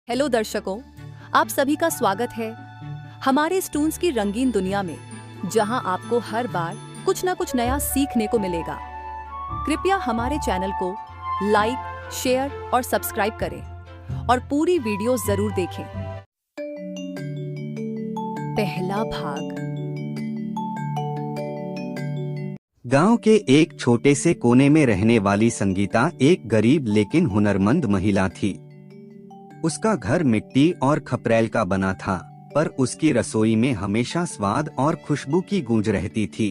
Hello दर्शकों, आप सभी का स्वागत है हमारे स्टून्स की रंगीन दुनिया में, जहां आपको हर बार कुछ ना कुछ नया सीखने को मिलेगा। कृपया हमारे चैनल को लाइक, शेयर और सब्सक्राइब करें और पूरी वीडियो जरूर देखें। पहला भाग। गांव के एक छोटे से कोने में रहने वाली संगीता एक गरीब लेकिन हुनरमंद महिला थी। उसका घर मिट्टी और खपरेल का बना था, पर उसकी रसोई में हमेशा स्वाद और खुशबू की गूंज रहती थी।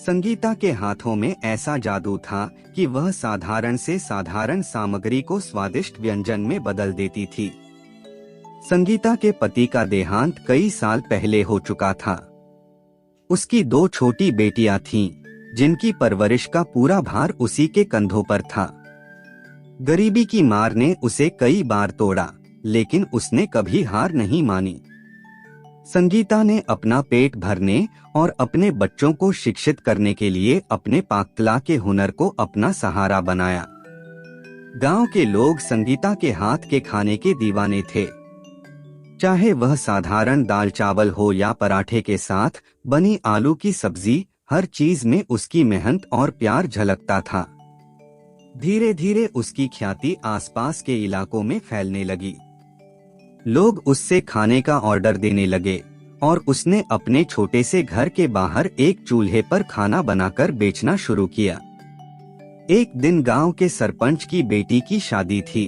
संगीता के हाथों में ऐसा जादू था कि वह साधारण से साधारण सामग्री को स्वादिष्ट व्यंजन में बदल देती थी। संगीता के पति का देहांत कई साल पहले हो चुका था। उसकी दो छोटी बेटियां थीं, जिनकी परवरिश का पूरा भार उसी के कंधों पर था। गरीबी की मार ने उसे कई बार तोड़ा, लेकिन उसने कभी हार नहीं मानी। संगीता ने अपना पेट भरने और अपने बच्चों को शिक्षित करने के लिए अपने पाककला के हुनर को अपना सहारा बनाया। गांव के लोग संगीता के हाथ के खाने के दीवाने थे। चाहे वह साधारण दाल चावल हो या पराठे के साथ बनी आलू की सब्जी, हर चीज में उसकी मेहनत और प्यार झलकता था। धीरे धीरे उसकी ख्याति आसपास के इलाकों में फैलने लगी। लोग उससे खाने का ऑर्डर देने लगे और उसने अपने छोटे से घर के बाहर एक चूल्हे पर खाना बनाकर बेचना शुरू किया। एक दिन गांव के सरपंच की बेटी की शादी थी।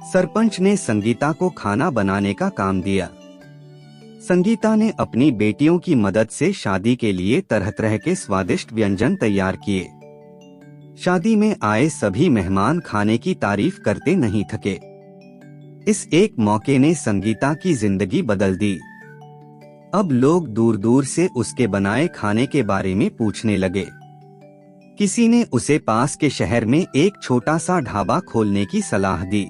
सरपंच ने संगीता को खाना बनाने का काम दिया। संगीता ने अपनी बेटियों की मदद से शादी के लिए तरह तरह के स्वादिष्ट व्यंजन तैयार किए। शादी में आए सभी मेहमान खाने की तारीफ करते नहीं थके। इस एक मौके ने संगीता की जिंदगी बदल दी। अब लोग दूर दूर से उसके बनाए खाने के बारे में पूछने लगे। किसी ने उसे पास के शहर में एक छोटा सा ढाबा खोलने की सलाह दी।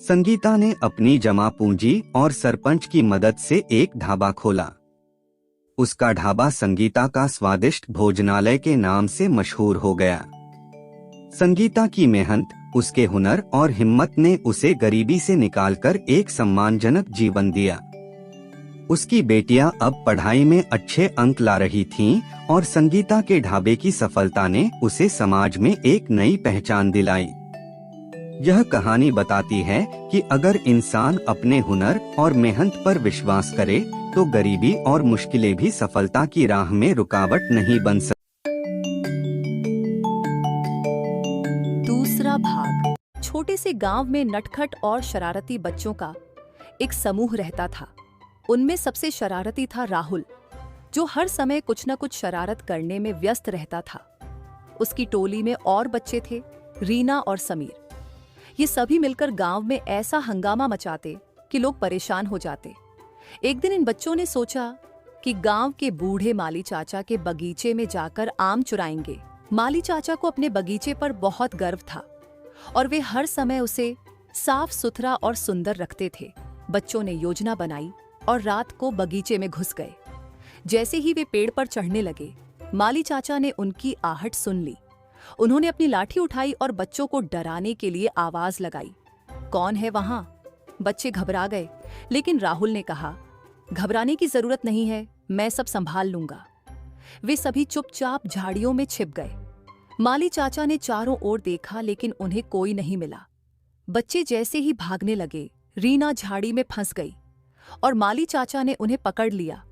संगीता ने अपनी जमा पूंजी और सरपंच की मदद से एक ढाबा खोला। उसका ढाबा संगीता का स्वादिष्ट भोजनालय के नाम से मशहूर हो गया। संगीता की मेहनत, उसके हुनर और हिम्मत ने उसे गरीबी से निकालकर एक सम्मानजनक जीवन दिया। उसकी बेटियां अब पढ़ाई में अच्छे अंक ला रही थीं और संगीता के ढाबे की सफलता ने उसे समाज में एक नई पहचान दिलाई। यह कहानी बताती है कि अगर इंसान अपने हुनर और मेहनत पर विश्वास करे तो गरीबी और मुश्किलें भी सफलता की राह में रुकावट नहीं बन सकती। दूसरा भाग। छोटे से गांव में नटखट और शरारती बच्चों का एक समूह रहता था। उनमें सबसे शरारती था राहुल, जो हर समय कुछ न कुछ शरारत करने में व्यस्त रहता था। उसकी टोली में और बच्चे थे, रीना और समीर। ये सभी मिलकर गांव में ऐसा हंगामा मचाते कि लोग परेशान हो जाते। एक दिन इन बच्चों ने सोचा कि गांव के बूढ़े माली चाचा के बगीचे में जाकर आम चुराएंगे। माली चाचा को अपने बगीचे पर बहुत गर्व था और वे हर समय उसे साफ सुथरा और सुंदर रखते थे। बच्चों ने योजना बनाई और रात को बगीचे में घुस गए। जैसे ही वे पेड़ पर चढ़ने लगे, माली चाचा ने उनकी आहट सुन ली। उन्होंने अपनी लाठी उठाई और बच्चों को डराने के लिए आवाज लगाई, कौन है वहां? बच्चे घबरा गए, लेकिन राहुल ने कहा, घबराने की जरूरत नहीं है, मैं सब संभाल लूंगा। वे सभी चुपचाप झाड़ियों में छिप गए। माली चाचा ने चारों ओर देखा, लेकिन उन्हें कोई नहीं मिला। बच्चे जैसे ही भागने लगे, रीना झाड़ी में फंस गई और माली चाचा ने उन्हें पकड़ लिया।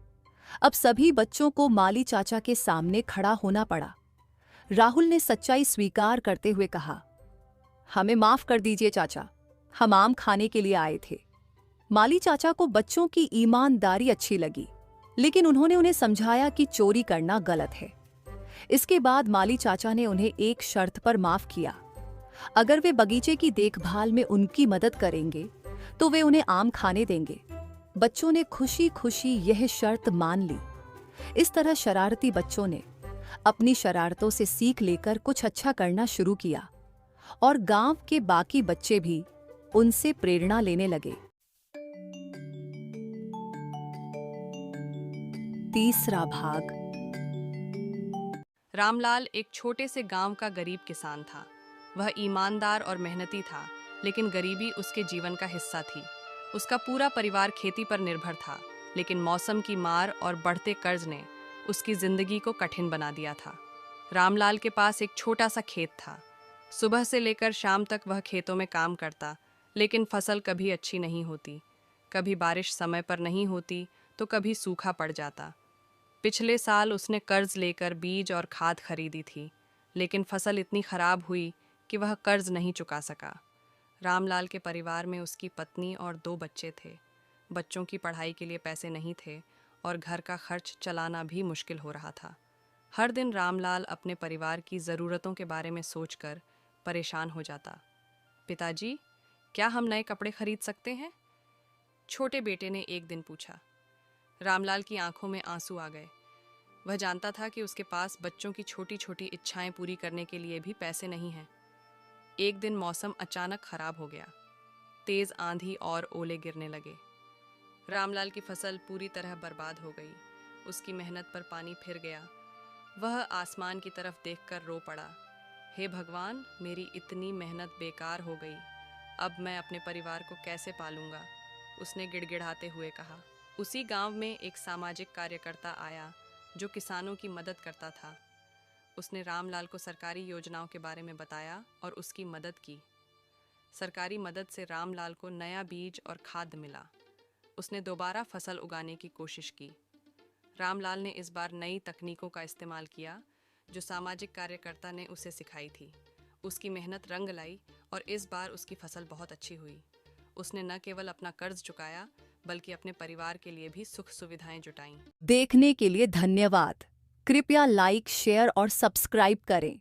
अब सभी बच्चों को माली चाचा के सामने खड़ा होना पड़ा। राहुल ने सच्चाई स्वीकार करते हुए कहा, हमें माफ कर दीजिए चाचा, हम आम खाने के लिए आए थे। माली चाचा को बच्चों की ईमानदारी अच्छी लगी, लेकिन उन्होंने उन्हें समझाया कि चोरी करना गलत है। इसके बाद माली चाचा ने उन्हें एक शर्त पर माफ किया। अगर वे बगीचे की देखभाल में उनकी मदद करेंगे तो वे उन्हें आम खाने देंगे। बच्चों ने खुशी खुशी यह शर्त मान ली। इस तरह शरारती बच्चों ने अपनी शरारतों से सीख लेकर कुछ अच्छा करना शुरू किया और गांव के बाकी बच्चे भी उनसे प्रेरणा लेने लगे। तीसरा भाग। रामलाल एक छोटे से गांव का गरीब किसान था। वह ईमानदार और मेहनती था, लेकिन गरीबी उसके जीवन का हिस्सा थी। उसका पूरा परिवार खेती पर निर्भर था, लेकिन मौसम की मार और बढ़ते कर्ज ने उसकी जिंदगी को कठिन बना दिया था। रामलाल के पास एक छोटा सा खेत था। सुबह से लेकर शाम तक वह खेतों में काम करता, लेकिन फसल कभी अच्छी नहीं होती। कभी बारिश समय पर नहीं होती तो कभी सूखा पड़ जाता। पिछले साल उसने कर्ज लेकर बीज और खाद खरीदी थी, लेकिन फसल इतनी खराब हुई कि वह कर्ज नहीं चुका सका। रामलाल के परिवार में उसकी पत्नी और 2 बच्चे थे। बच्चों की पढ़ाई के लिए पैसे नहीं थे और घर का खर्च चलाना भी मुश्किल हो रहा था। हर दिन रामलाल अपने परिवार की ज़रूरतों के बारे में सोचकर परेशान हो जाता। पिताजी, क्या हम नए कपड़े खरीद सकते हैं? छोटे बेटे ने एक दिन पूछा। रामलाल की आंखों में आंसू आ गए। वह जानता था कि उसके पास बच्चों की छोटी छोटी इच्छाएं पूरी करने के लिए भी पैसे नहीं हैं। एक दिन मौसम अचानक खराब हो गया। तेज आंधी और ओले गिरने लगे। रामलाल की फसल पूरी तरह बर्बाद हो गई। उसकी मेहनत पर पानी फिर गया। वह आसमान की तरफ देखकर रो पड़ा। हे भगवान, मेरी इतनी मेहनत बेकार हो गई। अब मैं अपने परिवार को कैसे पालूंगा? उसने गिड़गिड़ाते हुए कहा। उसी गांव में एक सामाजिक कार्यकर्ता आया जो किसानों की मदद करता था। उसने रामलाल को सरकारी योजनाओं के बारे में बताया और उसकी मदद की। सरकारी मदद से रामलाल को नया बीज और खाद मिला। उसने दोबारा फसल उगाने की कोशिश की। रामलाल ने इस बार नई तकनीकों का इस्तेमाल किया जो सामाजिक कार्यकर्ता ने उसे सिखाई थी। उसकी मेहनत रंग लाई और इस बार उसकी फसल बहुत अच्छी हुई। उसने न केवल अपना कर्ज चुकाया, बल्कि अपने परिवार के लिए भी सुख सुविधाएं जुटाईं। देखने के लिए धन्यवाद। कृपया लाइक, शेयर और सब्सक्राइब करें।